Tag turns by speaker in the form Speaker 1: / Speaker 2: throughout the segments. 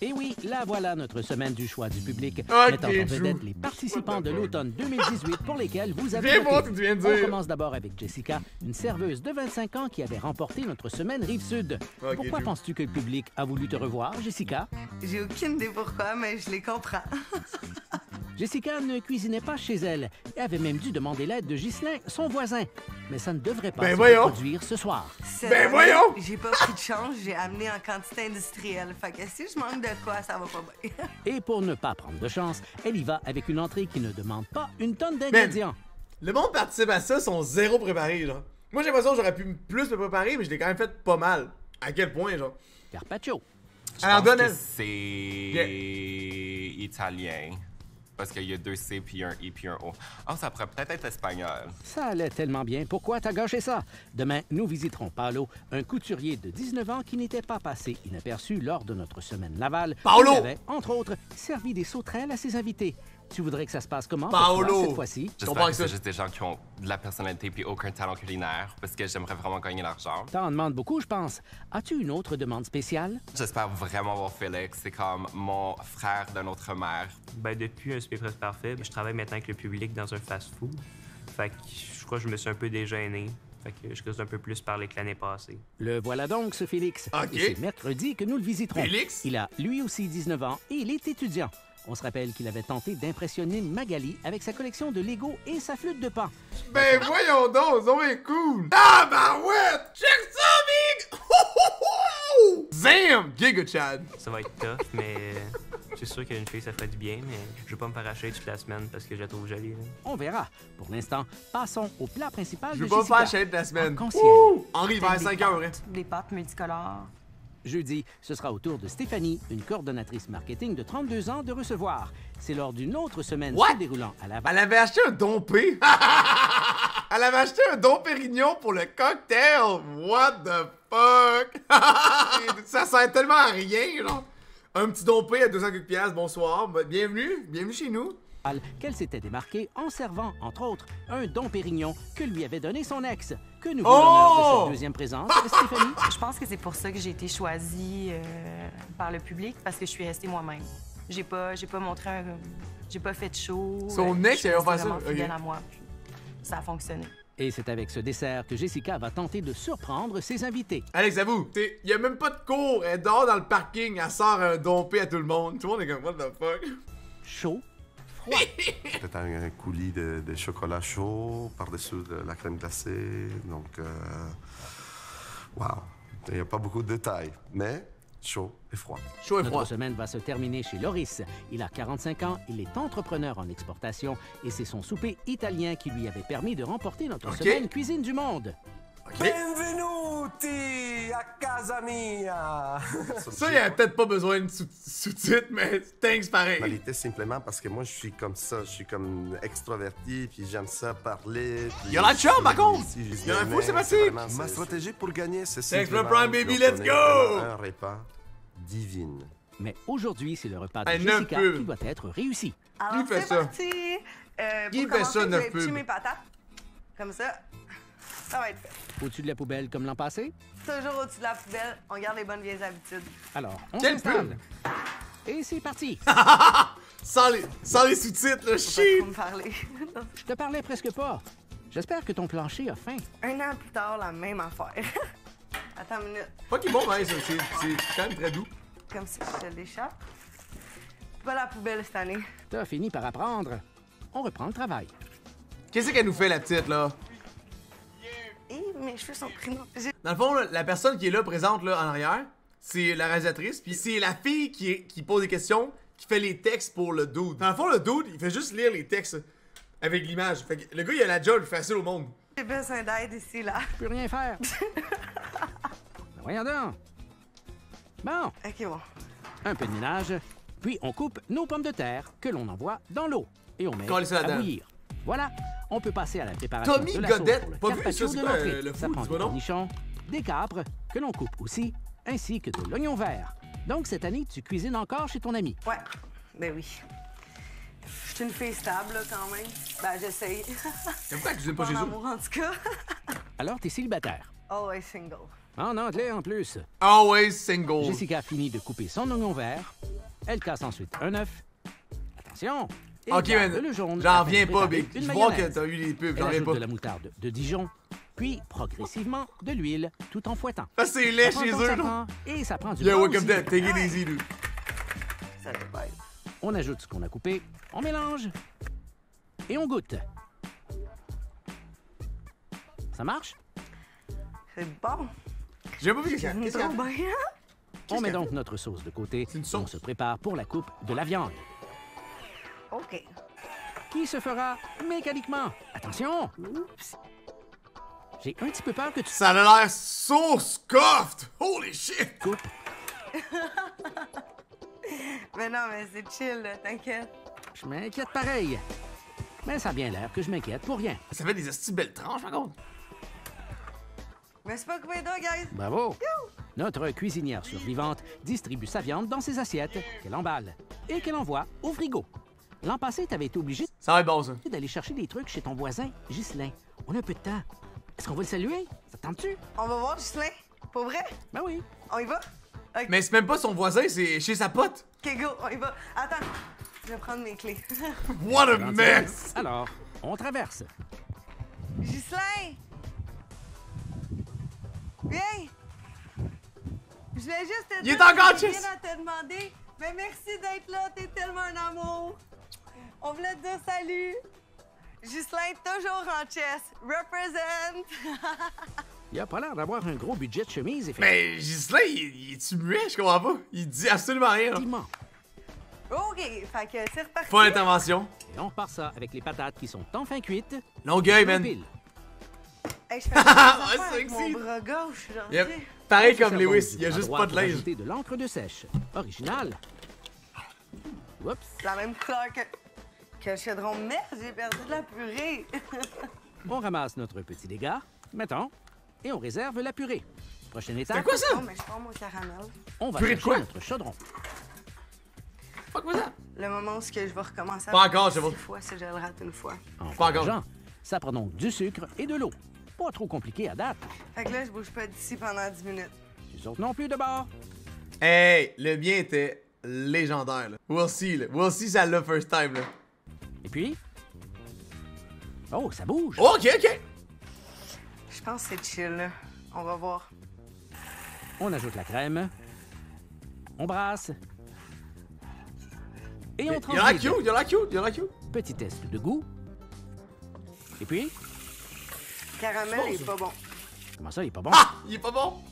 Speaker 1: Et oui, là voilà notre semaine du choix du public,
Speaker 2: Ok,
Speaker 1: mettant en vedette
Speaker 2: Drew.
Speaker 1: les participants de l'automne 2018 pour lesquels vous avez
Speaker 2: Viens voir
Speaker 1: voté.
Speaker 2: ce que tu viens de
Speaker 1: On
Speaker 2: dire.
Speaker 1: commence d'abord avec Jessica, une serveuse de 25 ans qui avait remporté notre semaine Rive-Sud.
Speaker 2: Ok,
Speaker 1: Pourquoi
Speaker 2: Drew.
Speaker 1: penses-tu que le public a voulu te revoir, Jessica?
Speaker 3: J'ai aucune idée pourquoi, mais je les comprends.
Speaker 1: Jessica ne cuisinait pas chez elle et avait même dû demander l'aide de Ghislain, son voisin. Mais ça ne devrait pas
Speaker 2: Ben
Speaker 1: se
Speaker 2: voyons.
Speaker 1: reproduire ce soir.
Speaker 3: Cette
Speaker 2: Ben
Speaker 3: année,
Speaker 2: voyons!
Speaker 3: J'ai pas pris de chance, j'ai amené en quantité industrielle. Fait que si je manque de quoi, ça va pas bien.
Speaker 1: Et pour ne pas prendre de chance, elle y va avec une entrée qui ne demande pas une tonne d'ingrédients.
Speaker 2: Le monde participe à ça, sont zéro préparés, genre. Moi, j'ai l'impression que j'aurais pu plus me préparer, mais je l'ai quand même fait pas mal. À quel point, genre?
Speaker 1: Carpaccio.
Speaker 2: Alors, donne elle.
Speaker 4: C'est italien. Parce qu'il y a 2 C, puis un I, puis un O. Ah, ça pourrait peut-être être espagnol.
Speaker 1: Ça allait tellement bien. Pourquoi t'as gâché ça? Demain, nous visiterons Paolo, un couturier de 19 ans qui n'était pas passé inaperçu lors de notre semaine Laval.
Speaker 2: Paolo!
Speaker 1: Il avait, entre autres, servi des sauterelles à ses invités. Tu voudrais que ça se passe comment pour
Speaker 2: Paolo!
Speaker 1: toi, cette fois-ci?
Speaker 2: comprends
Speaker 4: J'espère que
Speaker 2: ça.
Speaker 4: c'est juste des gens qui ont de la personnalité puis aucun talent culinaire, parce que j'aimerais vraiment gagner l'argent.
Speaker 1: T'en demandes beaucoup, je pense. As-tu une autre demande spéciale?
Speaker 4: J'espère vraiment voir Félix. C'est comme mon frère d'une autre mère.
Speaker 5: Ben, depuis un souper presque parfait, je travaille maintenant avec le public dans un fast-food. Fait que je crois que je me suis un peu dégêné. Fait que je cause un peu plus parler que l'année passée.
Speaker 1: Le voilà donc, ce Félix.
Speaker 2: Ok.
Speaker 1: Et c'est mercredi que nous le visiterons.
Speaker 2: Félix?
Speaker 1: Il a lui aussi 19 ans et il est étudiant. On se rappelle qu'il avait tenté d'impressionner Magali avec sa collection de Lego et sa flûte de pan.
Speaker 2: Ben voyons donc, ça va être cool! Ah, bah ouais! Check ça, big! Zam! Giga Chad!
Speaker 5: Ça va être tough, mais c'est sûr qu'une fille, ça ferait du bien, mais je vais pas me faire acheter toute la semaine parce que je la trouve jolie. Là.
Speaker 1: On verra. Pour l'instant, passons au plat principal
Speaker 2: Je
Speaker 1: de
Speaker 2: veux pas
Speaker 1: Jessica.
Speaker 2: faire chaîne de la semaine.
Speaker 1: Arc-en-ciel.
Speaker 2: Ouh! Henri, vers 5 heures, hein?
Speaker 3: Des pâtes multicolores.
Speaker 1: Jeudi, ce sera au tour de Stéphanie, une coordonnatrice marketing de 32 ans, de recevoir. C'est lors d'une autre semaine
Speaker 2: What?
Speaker 1: se déroulant à Laval.
Speaker 2: Elle avait acheté un dompé. Elle avait acheté un Dom Pérignon pour le cocktail. What the fuck? Ça sert tellement à rien, genre. Un petit dompé à 200 quelques piastres, bonsoir. Bienvenue, bienvenue chez nous.
Speaker 1: Qu'elle s'était démarquée en servant, entre autres, un Dom Pérignon que lui avait donné son ex. Que nous vous l'honneur de cette deuxième présence, Stéphanie?
Speaker 6: Je pense que c'est pour ça que j'ai été choisie par le public, parce que je suis restée moi-même. J'ai pas montré un... J'ai pas fait de show.
Speaker 2: Son ex,
Speaker 6: je suis
Speaker 2: elle a
Speaker 6: restée
Speaker 2: fait ça?
Speaker 6: vraiment fidèle
Speaker 2: Ok.
Speaker 6: à moi. Puis ça a fonctionné.
Speaker 1: Et c'est avec ce dessert que Jessica va tenter de surprendre ses invités.
Speaker 2: Alex, avoue, il y a même pas de cours. Elle dort dans le parking, elle sort un dompé à tout le monde. Tout le monde est comme, what the fuck?
Speaker 1: Chaud, froid.
Speaker 7: Peut-être un coulis de chocolat chaud par-dessus de la crème glacée. Donc, wow. Il n'y a pas beaucoup de détails, mais chaud et froid.
Speaker 2: Chaud et
Speaker 1: Notre
Speaker 2: froid.
Speaker 1: semaine va se terminer chez Loris. Il a 45 ans, il est entrepreneur en exportation et c'est son souper italien qui lui avait permis de remporter notre semaine Cuisine du Monde.
Speaker 7: Benvenuti a casa mia!
Speaker 2: Ça, il y a peut-être pas besoin de sous-titres, mais thanks pareil.
Speaker 7: Personnalité, simplement parce que moi, je suis comme ça. Je suis comme extroverti, puis j'aime ça parler. Puis
Speaker 2: Il y a la chum, par contre!
Speaker 7: ici,
Speaker 2: Il y en a un fou, c'est facile!
Speaker 7: vraiment Ma stratégie pour gagner, c'est
Speaker 2: Thanks for
Speaker 7: simplement
Speaker 2: Prime, baby,
Speaker 7: de leur
Speaker 2: let's
Speaker 7: donner
Speaker 2: go!
Speaker 7: vraiment un repas divin.
Speaker 1: Mais aujourd'hui, c'est le repas de
Speaker 2: Hey, neuf
Speaker 1: Jessica
Speaker 2: pubs.
Speaker 1: qui doit être réussi.
Speaker 3: Alors,
Speaker 2: fait
Speaker 3: c'est
Speaker 2: ça?
Speaker 3: parti!
Speaker 2: Qui
Speaker 3: Pour
Speaker 2: fait ça,
Speaker 3: commencer, je
Speaker 2: neuf
Speaker 3: vais éplucher
Speaker 2: pubs?
Speaker 3: mes patates. Comme ça. Ça va être fait.
Speaker 1: Au-dessus de la poubelle comme l'an passé.
Speaker 3: Toujours au-dessus de la poubelle, on garde les bonnes vieilles habitudes.
Speaker 1: Alors, on
Speaker 2: Quelle
Speaker 1: s'installe. Et c'est parti.
Speaker 2: Sans les sous-titres, là,
Speaker 3: Faut
Speaker 2: shit!
Speaker 3: me parler.
Speaker 1: Je te parlais presque pas. J'espère que ton plancher a faim.
Speaker 3: Un an plus tard, la même affaire. Attends une minute.
Speaker 2: Pas qu'il est bon, hein, ça. C'est quand même très doux.
Speaker 3: Comme ça, je te l'échappe. Pas la poubelle cette année.
Speaker 1: T'as fini par apprendre. On reprend le travail.
Speaker 2: Qu'est-ce qu'elle nous fait, la petite, là?
Speaker 3: Et mes cheveux sont pris noirs.
Speaker 2: Dans le fond, là, la personne qui est là, présente, là, en arrière, c'est la réalisatrice, puis c'est la fille qui pose des questions, qui fait les textes pour le dude. Dans le fond, le dude, il fait juste lire les textes avec l'image. Fait que le gars, il a la job facile au monde.
Speaker 3: J'ai besoin d'aide ici, là.
Speaker 1: Je peux rien faire. Ben voyons donc. Bon,
Speaker 3: Ok, bon.
Speaker 1: un peu de ménage. Puis on coupe nos pommes de terre que l'on envoie dans l'eau. Et on met
Speaker 2: Collez ça
Speaker 1: à
Speaker 2: là-dedans.
Speaker 1: bouillir. Voilà, on peut passer à la préparation
Speaker 2: Tommy
Speaker 1: de la sauce
Speaker 2: Godette,
Speaker 1: pour le
Speaker 2: pas vu
Speaker 1: carpaccio
Speaker 2: ça, c'est
Speaker 1: de
Speaker 2: quoi,
Speaker 1: l'entrée.
Speaker 2: le
Speaker 1: Ça
Speaker 2: fou,
Speaker 1: prend
Speaker 2: dis-moi
Speaker 1: des
Speaker 2: donc.
Speaker 1: cornichons, des capres, que l'on coupe aussi, ainsi que de l'oignon vert. Donc cette année, tu cuisines encore chez ton ami.
Speaker 3: Ouais, ben oui. Je suis une fille stable, là, quand même. Ben, j'essaye.
Speaker 2: C'est pourquoi elle cuisine pas
Speaker 3: Pas
Speaker 2: chez
Speaker 3: en
Speaker 2: eux?
Speaker 3: amour, en tout cas.
Speaker 1: Alors, t'es célibataire.
Speaker 3: Always single.
Speaker 1: En anglais en plus.
Speaker 2: Always single.
Speaker 1: Jessica finit de couper son oignon vert. Elle casse ensuite un œuf. Attention! Et
Speaker 2: Ok,
Speaker 1: garde
Speaker 2: man.
Speaker 1: le jaune
Speaker 2: J'en
Speaker 1: afin de
Speaker 2: reviens pas,
Speaker 1: préparer
Speaker 2: Big.
Speaker 1: une
Speaker 2: Je vois que
Speaker 1: mayonnaise.
Speaker 2: t'as eu les pubs,
Speaker 1: Elle
Speaker 2: j'en reviens
Speaker 1: ajoute
Speaker 2: pas.
Speaker 1: de la moutarde de Dijon, puis progressivement de l'huile tout en fouettant.
Speaker 2: Parce que c'est laid
Speaker 1: Ça prend
Speaker 2: chez
Speaker 1: comme
Speaker 2: eux,
Speaker 1: ça
Speaker 2: là.
Speaker 1: prend, et ça prend du
Speaker 2: Yeah,
Speaker 1: beurre
Speaker 2: welcome
Speaker 1: aussi.
Speaker 2: that. Take it easy, dude.
Speaker 3: Ça doit pas être.
Speaker 1: On ajoute ce qu'on a coupé, on mélange et on goûte. Ça marche?
Speaker 3: C'est bon.
Speaker 2: J'ai pas vu qu'est-ce qu'il y a.
Speaker 3: Trop bien.
Speaker 1: On met donc notre sauce de côté.
Speaker 2: C'est une
Speaker 1: et
Speaker 2: sauce.
Speaker 1: on se prépare pour la coupe de la viande,
Speaker 3: OK.
Speaker 1: qui se fera mécaniquement. Attention! J'ai un petit peu peur que tu
Speaker 2: Ça a l'air so scuffed. Holy shit.
Speaker 1: coupes.
Speaker 3: Mais non, mais c'est chill, là, t'inquiète.
Speaker 1: Je m'inquiète pareil. Mais ça a bien l'air que je m'inquiète pour rien.
Speaker 2: Ça fait des esti belles tranches, par contre.
Speaker 3: Mais c'est pas coupé d'eau, guys.
Speaker 1: Bravo! Notre cuisinière survivante distribue sa viande dans ses assiettes qu'elle emballe et qu'elle envoie au frigo. L'an passé, tu avais été obligé
Speaker 2: Ça va être bon, ça.
Speaker 1: d'aller chercher des trucs chez ton voisin, Ghislain. On a un peu de temps. Est-ce qu'on va le saluer? Ça te tente-tu?
Speaker 3: On va voir Ghislain. Pour vrai?
Speaker 1: Ben oui.
Speaker 3: On y va? OK,
Speaker 2: Mais c'est même pas son voisin, c'est chez sa pote.
Speaker 3: go, on y va. Attends, je vais prendre mes clés.
Speaker 2: What a mess.
Speaker 1: Alors, on traverse.
Speaker 3: Ghislain! Viens! Je voulais juste te
Speaker 2: Il
Speaker 3: dire
Speaker 2: est encore
Speaker 3: que j'ai
Speaker 2: chess.
Speaker 3: rien à te demander. Mais merci d'être là, t'es tellement un amour. On voulait te dire salut. Ghislain, toujours en chess. Represent!
Speaker 1: Il a pas l'air d'avoir un gros budget de chemise,
Speaker 2: Mais Ghislain, il est-tu muet? Je comprends pas. Il dit absolument rien, là.
Speaker 1: effectivement.
Speaker 3: OK, fait que c'est reparti.
Speaker 2: Pas d'intervention.
Speaker 1: Et on repart ça avec les patates qui sont enfin cuites.
Speaker 2: Longueuil,
Speaker 1: Deux
Speaker 2: man.
Speaker 1: piles.
Speaker 3: Hey, je fais ça
Speaker 2: Ouais,
Speaker 3: avec
Speaker 2: sexy.
Speaker 3: mon bras gauche, genre.
Speaker 2: Yep.
Speaker 3: tu sais.
Speaker 2: Pareil
Speaker 1: On
Speaker 2: comme
Speaker 1: se sert
Speaker 2: Lewis,
Speaker 1: donc
Speaker 2: il
Speaker 1: du
Speaker 2: y a
Speaker 1: bras
Speaker 2: juste
Speaker 1: droit
Speaker 2: pas de
Speaker 1: pour
Speaker 2: linge.
Speaker 1: ajouter de l'encre de sèche. Original. Oups.
Speaker 3: La même couleur que le chaudron. Merde, j'ai perdu de la purée.
Speaker 1: On ramasse notre petit dégât, mettons, et on réserve la purée. Prochaine étape,
Speaker 2: C'est quoi ça?
Speaker 3: Non, mais je prends mon caramel.
Speaker 1: on va
Speaker 2: Purée de
Speaker 1: chercher
Speaker 2: quoi?
Speaker 1: notre chaudron.
Speaker 2: Fuck was that?
Speaker 3: Le moment où je vais recommencer à
Speaker 2: Pas encore,
Speaker 3: faire
Speaker 2: c'est bon.
Speaker 3: 6 fois si je le rate une fois.
Speaker 1: Encourageant. Ça prend donc du sucre et de l'eau. Pas trop compliqué à date.
Speaker 3: Fait que là, je bouge pas d'ici pendant 10 minutes.
Speaker 1: Les autres non plus de bord.
Speaker 2: Hey, le mien était légendaire, là. We'll see, là. We'll see ça le first time, là.
Speaker 1: Et puis... Oh, ça bouge.
Speaker 2: OK, OK.
Speaker 3: Je pense que c'est chill, là. On va voir.
Speaker 1: On ajoute la crème. On brasse. Et on
Speaker 2: Il a l'air
Speaker 1: transvide.
Speaker 2: cute, il a l'air cute, il a l'air cute.
Speaker 1: Petit test de goût. Et puis...
Speaker 3: Caramel,
Speaker 2: bon,
Speaker 3: il
Speaker 2: ça.
Speaker 3: est pas bon.
Speaker 1: Comment ça, il est pas bon?
Speaker 2: Ah! Il est pas bon.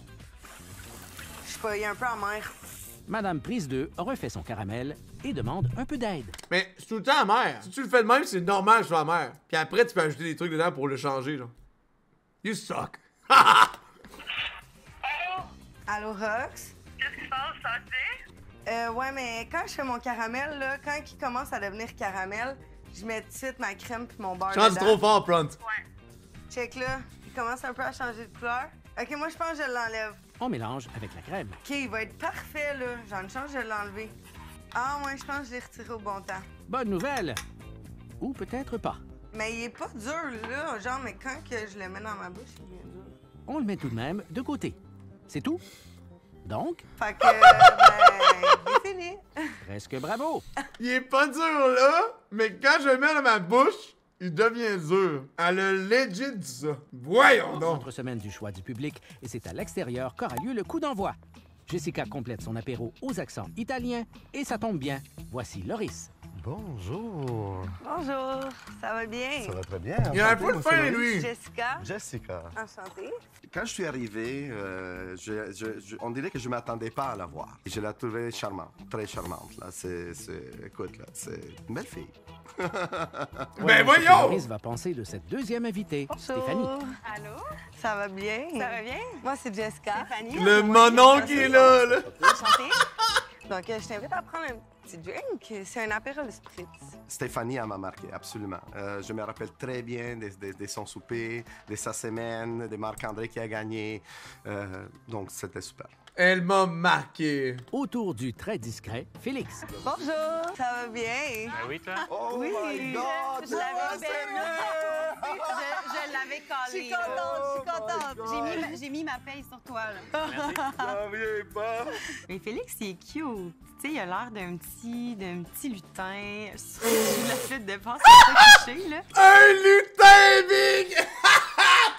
Speaker 3: Je sais pas, il est un peu amer.
Speaker 1: Madame Prise 2 refait son caramel et demande un peu d'aide.
Speaker 2: Mais c'est tout le temps amer. Si tu le fais de même, c'est normal que je sois amer. Puis après, tu peux ajouter des trucs dedans pour le changer, genre. You suck.
Speaker 3: Allô, Rox?
Speaker 8: Qu'est-ce qui se passe? Ça va bien?
Speaker 3: Ouais, mais quand je fais mon caramel, là, quand il commence à devenir caramel, je mets tout de suite ma crème puis mon beurre
Speaker 2: Je pense
Speaker 3: dedans.
Speaker 2: trop fort, Pront.
Speaker 8: Ouais.
Speaker 3: Check là, il commence un peu à changer de couleur. OK, moi, je pense que je l'enlève.
Speaker 1: On mélange avec la crème.
Speaker 3: OK, il va être parfait, là. J'en ai chance, je l'ai enlevé. Ah, ouais, je pense que je l'ai retiré au bon temps.
Speaker 1: Bonne nouvelle. Ou peut-être pas.
Speaker 3: Mais il est pas dur, là. Genre, mais quand que je le mets dans ma bouche, il devient dur.
Speaker 1: On le met tout de même de côté. C'est tout? Donc,
Speaker 3: Fait que, ben, il est fini.
Speaker 1: presque bravo.
Speaker 2: Il est pas dur, là, mais quand je le mets dans ma bouche, il devient dur. Elle a legit dit ça. Voyons donc.
Speaker 1: Notre semaine du choix du public et c'est à l'extérieur qu'aura lieu le coup d'envoi. Jessica complète son apéro aux accents italiens et ça tombe bien. Voici Loris.
Speaker 7: Bonjour.
Speaker 3: Bonjour, ça va bien?
Speaker 7: Ça va très bien.
Speaker 2: Il a un
Speaker 7: Enchanté,
Speaker 2: peu de
Speaker 7: monsieur
Speaker 2: faim,
Speaker 7: Loris.
Speaker 2: lui.
Speaker 3: Jessica,
Speaker 7: Jessica.
Speaker 3: enchantée.
Speaker 7: Quand je suis arrivé, on dirait que je ne m'attendais pas à la voir. Je la trouvais charmante, très charmante. Là. Écoute, là, c'est une belle fille.
Speaker 2: Ben
Speaker 1: Voyons ce que
Speaker 2: voyons!
Speaker 1: Loris va penser de cette deuxième invitée, Stéphanie.
Speaker 8: Allô?
Speaker 3: Ça va bien?
Speaker 8: Ça va bien?
Speaker 3: Moi, c'est Jessica.
Speaker 8: Stéphanie?
Speaker 2: Le monon qui est là, là.
Speaker 3: Enchantée. Donc, je t'invite à prendre un petit drink. C'est un apéro spritz.
Speaker 7: Stéphanie, elle m'a marqué, absolument. Je me rappelle très bien de son souper, de sa semaine, de Marc-André qui a gagné. Donc, c'était super.
Speaker 2: Elle m'a marqué.
Speaker 1: Autour du très discret Félix.
Speaker 3: Bonjour, ça va bien?
Speaker 5: Ben oui, toi?
Speaker 7: Oh
Speaker 3: Oui.
Speaker 7: my God!
Speaker 8: Je l'avais belle.
Speaker 6: Je l'avais
Speaker 3: Je suis
Speaker 6: collé.
Speaker 3: contente.
Speaker 6: J'ai mis ma paye sur toi, là.
Speaker 7: J'en viens pas.
Speaker 6: Mais Félix, il est cute. Tu sais, il a l'air d'un petit lutin. Je joue la flûte de basse, c'est pas cliché, là.
Speaker 2: Un lutin, Big!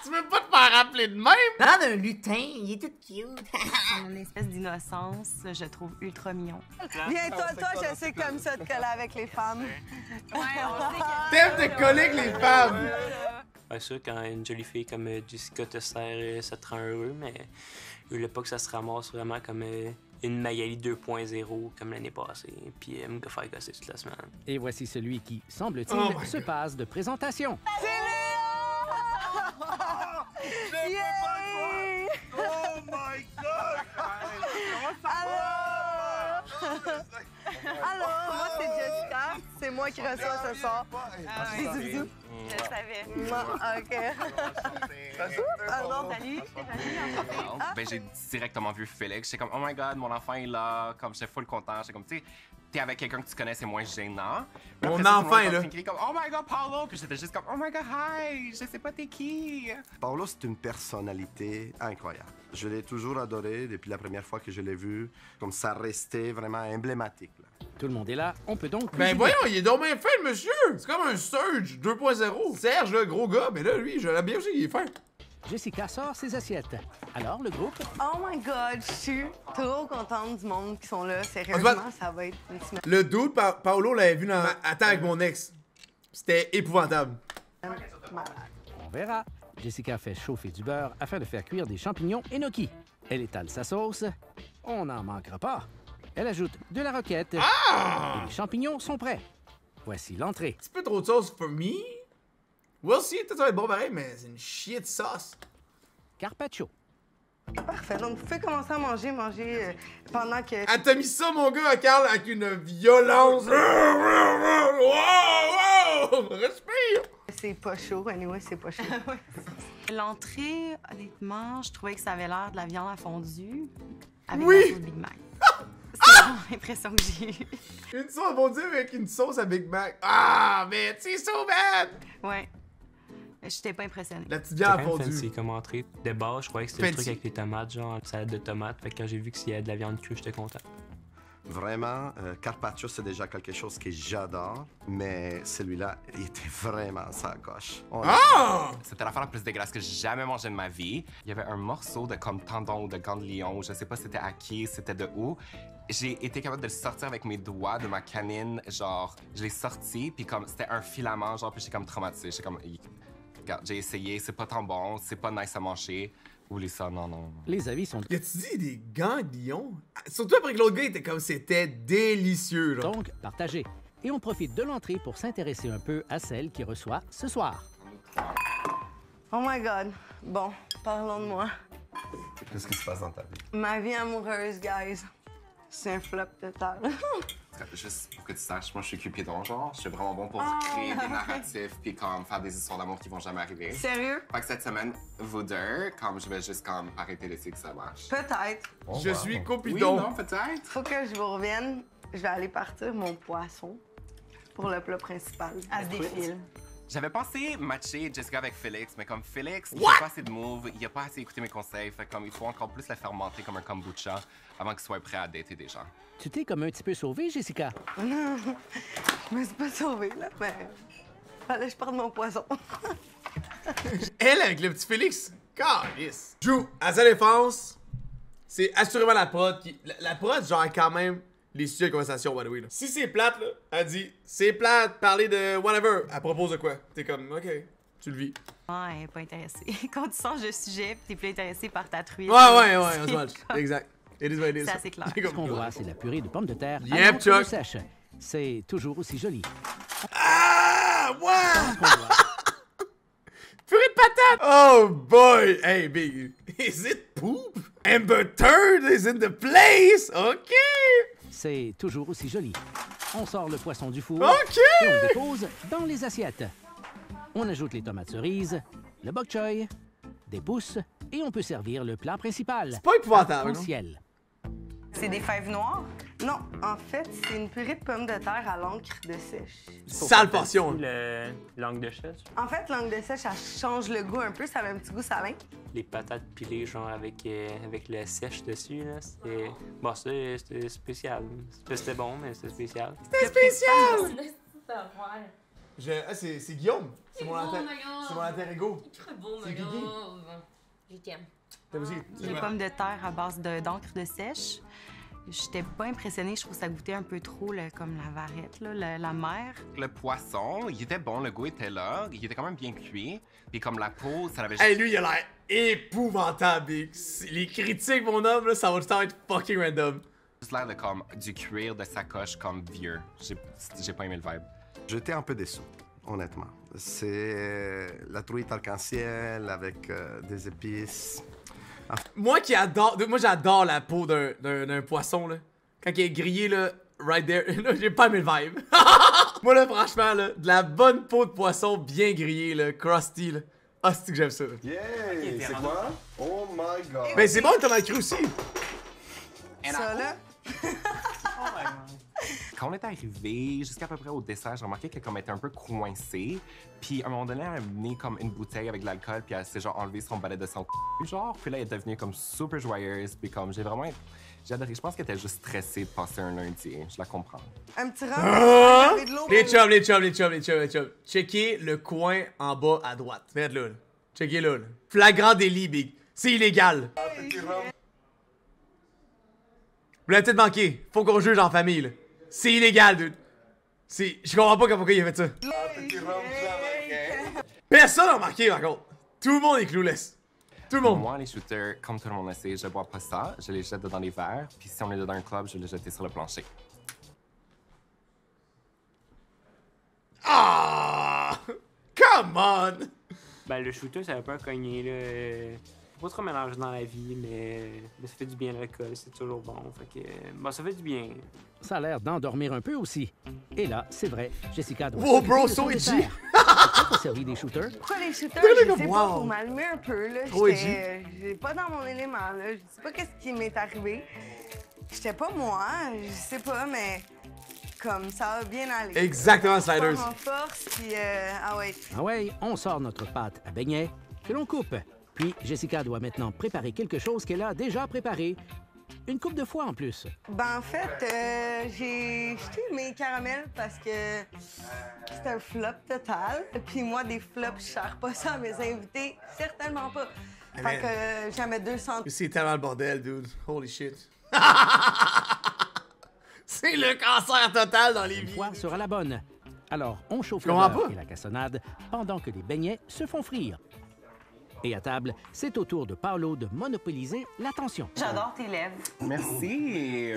Speaker 2: Tu veux pas te faire rappeler de même?
Speaker 9: Parle d'un lutin, il est tout cute.
Speaker 6: Une espèce d'innocence, je le trouve ultra mignon.
Speaker 3: Viens, toi, je sais comme ça de coller avec les femmes.
Speaker 6: Ouais, on sait
Speaker 2: T'aimes te coller avec les femmes!
Speaker 5: Bien sûr, quand une jolie fille comme Jessica te sert, ça te rend heureux, mais je voulais pas que ça se ramasse vraiment comme une Magali 2.0 comme l'année passée, puis elle me faire gosser toute la semaine.
Speaker 1: Et voici celui qui, semble-t-il,
Speaker 2: Oh my
Speaker 1: se passe de présentation.
Speaker 3: C'est Léa! Yay!
Speaker 7: Oh my God!
Speaker 3: Allô, moi c'est Jessica. C'est moi qui reçois ce soir. Bisous, bisous.
Speaker 6: Je le savais.
Speaker 3: Moi, OK. Pardon.
Speaker 6: Salut,
Speaker 4: Ben, j'ai directement vu Félix. J'étais comme, oh my god, mon enfant est là. Comme, j'étais full content. J'étais comme, tu sais, t'es avec quelqu'un que tu connais, c'est moins gênant. Mais
Speaker 2: Mon
Speaker 4: après ça, tout le
Speaker 2: enfant
Speaker 4: monde
Speaker 2: est là.
Speaker 4: crié comme, oh my god, Paolo. Puis j'étais juste comme, oh my god, hi. Je sais pas t'es qui.
Speaker 7: Paolo, c'est une personnalité incroyable. Je l'ai toujours adoré depuis la première fois que je l'ai vu. Comme ça restait vraiment emblématique. Là.
Speaker 1: Tout le monde est là, on peut donc...
Speaker 2: Ben
Speaker 1: cuisiner.
Speaker 2: voyons, il est donc bien fait, le monsieur! C'est comme un Surge 2.0. Serge, le gros gars, mais là, lui, je l'aime bien aussi, il est fin.
Speaker 1: Jessica sort ses assiettes. Alors, le groupe...
Speaker 3: Oh my God, je suis trop contente du monde qui sont là. Sérieusement, ça va être une semaine.
Speaker 2: Le dude, Paolo l'avait vu dans Attends avec mon ex. C'était épouvantable.
Speaker 1: On verra. Jessica fait chauffer du beurre afin de faire cuire des champignons enoki. Elle étale sa sauce. On n'en manquera pas. Elle ajoute de la roquette. Et les champignons sont prêts. Voici l'entrée.
Speaker 2: Un petit peu trop de sauce for me. We'll see, peut-être ça va être bon pareil, mais c'est une chier de sauce.
Speaker 1: Carpaccio.
Speaker 3: Parfait. Donc, vous pouvez commencer à manger pendant que...
Speaker 2: Elle t'a mis ça, mon gars, à Carl, avec une violence. Wow! Respire!
Speaker 3: C'est pas chaud. Anyway, c'est pas chaud.
Speaker 6: L'entrée, honnêtement, je trouvais que ça avait l'air de la viande à fondue avec
Speaker 2: Oui!
Speaker 6: la sauce Big Mac. C'est l'impression que j'ai eue.
Speaker 2: Une sauce fondue avec une sauce à Big Mac. Ah, mais c'est so bad!
Speaker 6: Ouais. J'étais pas impressionnée.
Speaker 2: La petite
Speaker 5: C'est
Speaker 2: viande
Speaker 5: quand même
Speaker 2: fondue.
Speaker 5: fancy comme entrée. De base, je croyais que c'était le
Speaker 2: Fancy.
Speaker 5: truc avec les tomates, genre salade de tomates. Fait que quand j'ai vu qu'il y avait de la viande crue, j'étais content.
Speaker 7: Vraiment, carpaccio, c'est déjà quelque chose que j'adore, mais celui-là, il était vraiment sa coche.
Speaker 2: Ah!
Speaker 4: C'était l'affaire la plus dégueulasse que j'ai jamais mangé de ma vie. Il y avait un morceau de comme tendon ou de gant de lion. Je sais pas c'était à qui, c'était de où. J'ai été capable de le sortir avec mes doigts de ma canine. Genre, je l'ai sorti, puis comme c'était un filament, genre, puis j'étais comme traumatisé. J'étais comme, regarde, j'ai essayé, c'est pas tant bon, c'est pas nice à manger. Oublie ça, non, non.
Speaker 1: Les avis sont
Speaker 2: Y a-tu dit des gants de lion? Surtout après que l'autre gars était comme c'était délicieux, genre.
Speaker 1: donc partagés. Et on profite de l'entrée pour s'intéresser un peu à celle qui reçoit ce soir.
Speaker 3: Oh my God. Bon, parlons de moi.
Speaker 7: Qu'est-ce qui se passe dans ta vie?
Speaker 3: Ma vie amoureuse, guys. C'est un flop total.
Speaker 4: Juste pour que tu saches, moi je suis Cupidon, genre. Je suis vraiment bon pour créer des narratifs puis comme faire des histoires d'amour qui vont jamais arriver.
Speaker 3: Sérieux?
Speaker 4: Fait que cette semaine, vous deux, comme je vais juste comme arrêter de laisser que ça marche.
Speaker 3: Peut-être.
Speaker 2: Je suis
Speaker 4: Oui,
Speaker 2: Cupidon.
Speaker 4: non, peut-être.
Speaker 3: Faut que je vous revienne. Je vais aller partir mon poisson pour le plat principal.
Speaker 6: Elle se défile.
Speaker 4: J'avais pensé matcher Jessica avec Félix, mais comme Félix, il a pas assez de moves, il a pas assez écouté mes conseils, fait comme il faut encore plus la fermenter comme un kombucha avant qu'il soit prêt à dater des gens.
Speaker 1: Tu t'es comme un petit peu sauvée, Jessica.
Speaker 3: Je me suis pas sauvée, là, mais... Fallait que je parte mon poisson.
Speaker 2: Elle avec le petit Félix. Calice. Drew, à sa défense, c'est assurément la prod qui. La prod gère quand même les sujets de conversation, by the way. Là. Si c'est plate, là, elle dit c'est plate, parler de whatever. Elle propose de quoi? T'es comme, ok, tu le vis.
Speaker 6: Ah, elle est pas intéressée. Quand tu changes de sujet pis t'es plus intéressé par ta truite.
Speaker 2: Ouais, on
Speaker 6: c'est
Speaker 2: se match.
Speaker 6: comme-
Speaker 2: Exact. It is what it is.
Speaker 6: C'est assez clair.
Speaker 2: C'est
Speaker 1: Ce
Speaker 2: comme
Speaker 1: qu'on
Speaker 2: ça.
Speaker 1: voit, c'est la purée de pommes de terre
Speaker 2: Yep,
Speaker 1: à l'encre
Speaker 2: Chuck.
Speaker 1: sèche. C'est toujours aussi joli.
Speaker 2: Ah! Ouais!
Speaker 1: Ce qu'on voit,
Speaker 2: Purée de patate! Oh boy! Hey, big. Is it poop? Amber Turd is in the place! Ok!
Speaker 1: c'est toujours aussi joli. On sort le poisson du four
Speaker 2: Ok!
Speaker 1: et on le dépose dans les assiettes. On ajoute les tomates cerises, le bok choy, des pousses et on peut servir le plat principal.
Speaker 2: C'est pas épouvantable, non?
Speaker 1: Arc-en-ciel.
Speaker 6: C'est des fèves noires?
Speaker 3: Non, en fait, c'est une purée de pommes de terre à l'encre de sèche.
Speaker 2: Sale passion.
Speaker 5: Le langue de chat.
Speaker 3: En fait, l'encre de sèche, ça change le goût un peu, ça a un petit goût salin.
Speaker 5: Les patates pilées, genre avec le sèche dessus, là, c'était... Bon, c'était spécial. C'était bon, mais c'était spécial.
Speaker 2: C'était spécial!
Speaker 10: C'est
Speaker 2: C'est Guillaume. C'est mon
Speaker 10: bon,
Speaker 2: alter ego.
Speaker 10: très bon,
Speaker 2: C'est Guigui.
Speaker 10: Je t'aime.
Speaker 2: T'as aussi.
Speaker 6: Les pommes de terre à base d'encre de sèche. J'étais pas impressionnée, je trouve que ça goûtait un peu trop comme la varette, là, la mer.
Speaker 4: Le poisson, il était bon, le goût était là, il était quand même bien cuit. Puis comme la peau, ça avait
Speaker 2: Hey, lui, il a l'air épouvantable. Les critiques, mon homme, là, ça va tout le temps être fucking random.
Speaker 4: juste l'air de comme du cuir de sacoche comme vieux. J'ai pas aimé le vibe.
Speaker 7: J'étais un peu déçu, honnêtement. C'est la truite arc-en-ciel avec des épices.
Speaker 2: Moi, j'adore la peau d'un poisson, là. Quand il est grillé, là, right there. Là, j'ai pas aimé le vibe. Moi, là, franchement, là, de la bonne peau de poisson bien grillée, là, crusty, là. Ah, c'est que j'aime ça.
Speaker 7: Yeah! C'est quoi? Oh my god!
Speaker 2: Mais c'est bon le tomate cru aussi.
Speaker 3: Ça, là.
Speaker 4: Quand on est arrivé jusqu'à peu près au dessert, j'ai remarqué qu'elle comme était un peu coincée. Puis à un moment donné, elle a amené comme une bouteille avec de l'alcool, puis elle s'est genre enlevé son balai de son genre. Puis là, elle est devenue comme super joyeuse. Puis comme j'ai adoré. Je pense qu'elle était juste stressée de passer un lundi. Je la comprends.
Speaker 3: Un petit rhum.
Speaker 2: Ah!
Speaker 3: avec de l'eau.
Speaker 2: Les chums. Checkez le coin en bas à droite. Faites là. Checkez là. Flagrant délit, Big. C'est illégal. Vous l'avez peut-être manqué. Faut qu'on juge en famille, là. C'est illégal, dude. Je comprends pas pourquoi il a fait ça. Personne n'a remarqué, par contre. Tout le monde est clueless. Tout le monde.
Speaker 4: Moi, les shooters, comme tout le monde le sait, je bois pas ça. Je les jette dans les verres. Puis si on est dans un club, je les jette sur le plancher.
Speaker 2: Ah! Come on!
Speaker 5: Ben, le shooter, ça va pas cogner, là. Faut pas trop mélanger dans la vie, mais ça fait du bien l'alcool, c'est toujours bon. Fait que, bon, ça fait du bien.
Speaker 1: Ça a l'air d'endormir un peu aussi. Et là, c'est vrai, Jessica doit...
Speaker 2: Wow, bro,
Speaker 1: s'occuper de
Speaker 2: so
Speaker 1: son
Speaker 2: itchy!
Speaker 1: dessert. T'as servi des shooters?
Speaker 3: Pourquoi les shooters?
Speaker 2: T'es
Speaker 3: Je
Speaker 2: comme,
Speaker 3: sais
Speaker 2: wow.
Speaker 3: pas, pour m'allumer un peu, là.
Speaker 2: Trop
Speaker 3: J'étais pas dans mon élément, là. Je sais pas qu'est-ce qui m'est arrivé. J'étais pas moi, je sais pas, mais comme ça a bien allé.
Speaker 2: Exactement, Sliders.
Speaker 3: En force, puis ah ouais.
Speaker 1: Ah ouais, on sort notre pâte à beignets que l'on coupe. Puis Jessica doit maintenant préparer quelque chose qu'elle a déjà préparé. Une coupe de fois en plus.
Speaker 3: Ben en fait, j'ai jeté mes caramels parce que c'est un flop total. Puis moi, des flops, je sers pas ça à mes invités. Certainement pas. Fait que j'en mets 200.
Speaker 2: C'est tellement le bordel, dude. Holy shit. C'est le cancer total dans les
Speaker 1: Une
Speaker 2: vies.
Speaker 1: fois sera la bonne. Alors, on chauffe le
Speaker 2: comprends
Speaker 1: beurre
Speaker 2: pas.
Speaker 1: et la cassonade pendant que les beignets se font frire. Et à table, c'est au tour de Paolo de monopoliser l'attention.
Speaker 6: J'adore tes lèvres.
Speaker 4: Merci!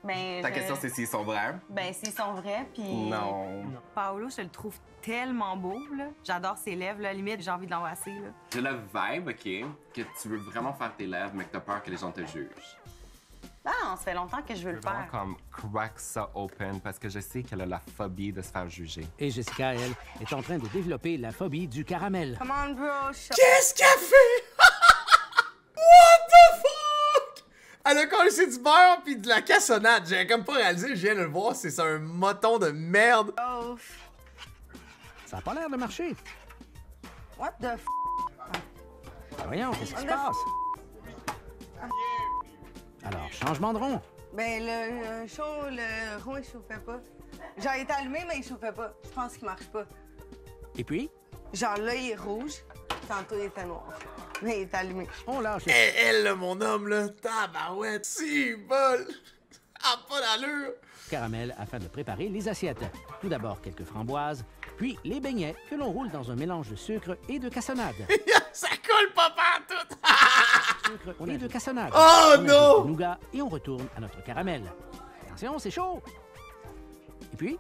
Speaker 6: Ben,
Speaker 4: Ta question, c'est s'ils sont vrais?
Speaker 6: Ben, s'ils sont vrais, puis...
Speaker 4: Non.
Speaker 6: Paolo, je le trouve tellement beau, là. J'adore ses lèvres, là. Limite, j'ai envie de l'embrasser, là.
Speaker 4: J'ai le vibe, OK, que tu veux vraiment faire tes lèvres, mais que t'as peur que les gens te jugent.
Speaker 6: Ah, ça fait longtemps que je veux le
Speaker 4: Vraiment
Speaker 6: faire.
Speaker 4: comme crack ça open parce que je sais qu'elle a la phobie de se faire juger.
Speaker 1: Et Jessica, elle, est en train de développer la phobie du caramel.
Speaker 3: Come on, bro.
Speaker 2: Qu'est-ce qu'elle fait? What the fuck? Elle a collé du beurre pis de la cassonade. J'ai comme pas réalisé, je viens de le voir, c'est un moton de merde.
Speaker 3: Oh,
Speaker 1: Ça a pas l'air de marcher.
Speaker 3: what the f...
Speaker 1: Voyons, qu'est-ce qui se passe? Alors, changement de rond.
Speaker 3: Ben, le rond, il chauffait pas. Genre, il était allumé, mais il chauffait pas. Je pense qu'il marche pas.
Speaker 1: Et puis,
Speaker 3: Genre, là, il est rouge. Tantôt, il était noir. Mais il est allumé.
Speaker 1: on lâche.
Speaker 2: Elle, là, mon homme, là, tabarouette, si bol. Ah, pas d'allure.
Speaker 1: Caramel afin de préparer les assiettes. Tout d'abord, quelques framboises, puis les beignets que l'on roule dans un mélange de sucre et de cassonade.
Speaker 2: Ça colle pas partout.
Speaker 1: Sucre et de cassonade.
Speaker 2: Oh,
Speaker 1: On ajoute
Speaker 2: non!
Speaker 1: du nougat et on retourne à notre caramel. Attention, c'est chaud! Et puis,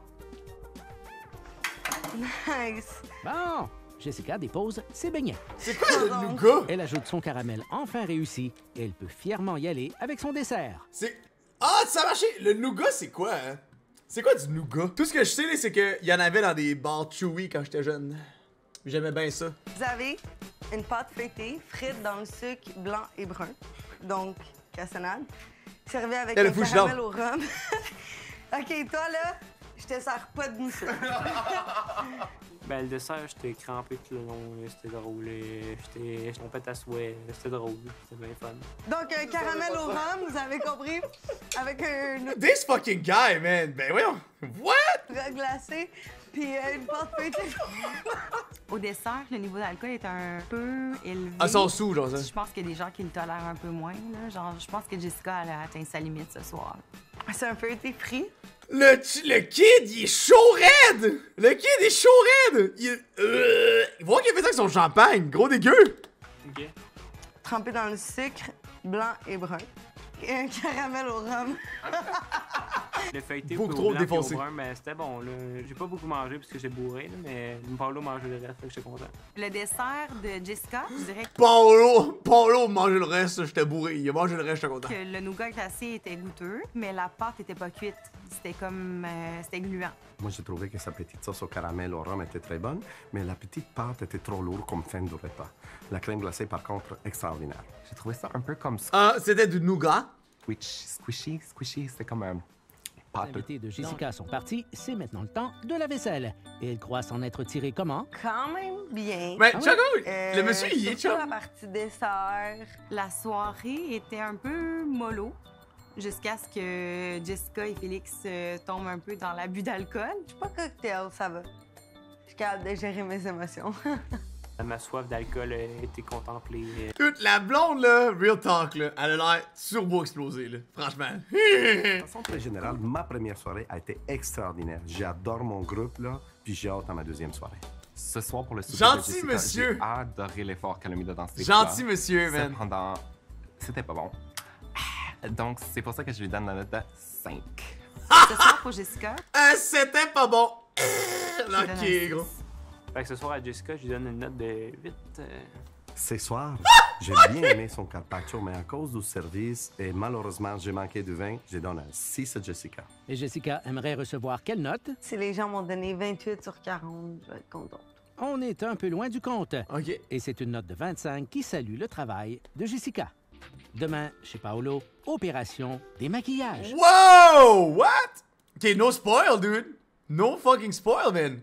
Speaker 3: Nice.
Speaker 1: bon, Jessica dépose ses beignets.
Speaker 2: C'est quoi le nougat?
Speaker 1: Elle ajoute son caramel enfin réussi et elle peut fièrement y aller avec son dessert.
Speaker 2: C'est... Ah, ça a marché! Le nougat, c'est quoi, hein? C'est quoi du nougat? Tout ce que je sais, là, c'est qu'il y en avait dans des bars chewy quand j'étais jeune. J'aimais bien ça.
Speaker 3: Vous avez une pâte feuilletée, frite dans le sucre blanc et brun. Donc, cassonade. servi avec
Speaker 2: le
Speaker 3: un
Speaker 2: fou
Speaker 3: caramel au rhum. OK, toi, là, je te sers pas de mousse.
Speaker 5: Ben, le dessert, j'étais crampé tout le long. C'était drôle. J'étais trompette à souhait. C'était drôle. C'était bien fun.
Speaker 3: Donc, un caramel au rhum, vous avez compris? Avec un
Speaker 2: This fucking guy, man! Ben voyons! What?
Speaker 3: glacé, puis une pâte feuilletée.
Speaker 6: Au dessert, le niveau d'alcool est un peu élevé.
Speaker 2: À son sou, genre ça.
Speaker 6: Je pense qu'il y a des gens qui le tolèrent un peu moins. Là. Genre, je pense que Jessica, elle a atteint sa limite ce soir.
Speaker 3: C'est un feuilleté frit.
Speaker 2: Le kid, il est chaud raide! Le kid est chaud raide! Il voit qu'il a fait ça avec son champagne, gros dégueu!
Speaker 5: OK.
Speaker 3: Trempé dans le sucre, blanc et brun. Et un caramel au rhum.
Speaker 5: Le feuilleté
Speaker 2: Beaucoup
Speaker 5: au
Speaker 2: trop
Speaker 5: blanc
Speaker 2: défoncé.
Speaker 5: puis au brun, mais c'était bon. là. J'ai pas beaucoup mangé parce que j'ai bourré, là, mais Paolo mangeait le reste, fait que j'étais content.
Speaker 6: Le dessert de Jessica, je dirais
Speaker 2: Paolo mangeait le reste, j'étais bourré. Il a mangé le reste, j'étais content.
Speaker 6: que le nougat glacé était goûteux, mais la pâte était pas cuite. C'était comme... c'était gluant.
Speaker 7: Moi, j'ai trouvé que sa petite sauce au caramel au rhum était très bonne, mais la petite pâte était trop lourde comme fin du repas. La crème glacée, par contre, extraordinaire.
Speaker 4: J'ai trouvé ça un peu comme
Speaker 2: Ah, c'était du nougat?
Speaker 4: squishy. C'était comme un
Speaker 1: Les
Speaker 4: pâte.
Speaker 1: invités de Jessica sont partis. C'est maintenant le temps de la vaisselle. Et elle croit s'en être tirée comment?
Speaker 3: Quand même bien.
Speaker 2: Mais,
Speaker 1: Ah ouais?
Speaker 2: Choco, le monsieur, il est
Speaker 3: surtout
Speaker 2: chum.
Speaker 3: la partie dessert.
Speaker 6: La soirée était un peu mollo jusqu'à ce que Jessica et Félix tombent un peu dans l'abus d'alcool.
Speaker 3: Je suis pas cocktail, ça va. Je suis capable de gérer mes émotions.
Speaker 5: Ma soif d'alcool a été contemplée.
Speaker 2: Toute la blonde, là, real talk, là, elle a l'air turbo-explosée, là, franchement.
Speaker 7: De façon très générale, ma première soirée a été extraordinaire. J'adore mon groupe, là, puis j'ai hâte à ma deuxième soirée.
Speaker 4: Ce soir, pour le souper
Speaker 2: Gentil
Speaker 4: de Jessica,
Speaker 2: monsieur.
Speaker 4: j'ai adoré l'effort qu'elle a mis dedans ces
Speaker 2: Gentil
Speaker 4: plats.
Speaker 2: monsieur, man.
Speaker 4: Cependant, c'était pas bon. Donc, c'est pour ça que je lui donne la note de 5.
Speaker 6: Ce soir, pour Jessica,
Speaker 2: C'était pas bon.
Speaker 6: je lui donne un
Speaker 2: Ok,
Speaker 6: six.
Speaker 2: gros.
Speaker 5: Fait que ce soir, à Jessica, je lui donne une note de 8.
Speaker 7: Ce soir, j'ai bien aimé son carpaccio, mais à cause du service et malheureusement, j'ai manqué de vin, je donne un 6 à Jessica.
Speaker 1: Et Jessica aimerait recevoir quelle note?
Speaker 3: Si les gens m'ont donné 28 sur 40, je vais être contente.
Speaker 1: On est un peu loin du compte.
Speaker 2: Ok.
Speaker 1: Et c'est une note de 25 qui salue le travail de Jessica. Demain, chez Paolo, opération démaquillage.
Speaker 2: Wow! What? Ok, no spoil, dude. No fucking spoil, man.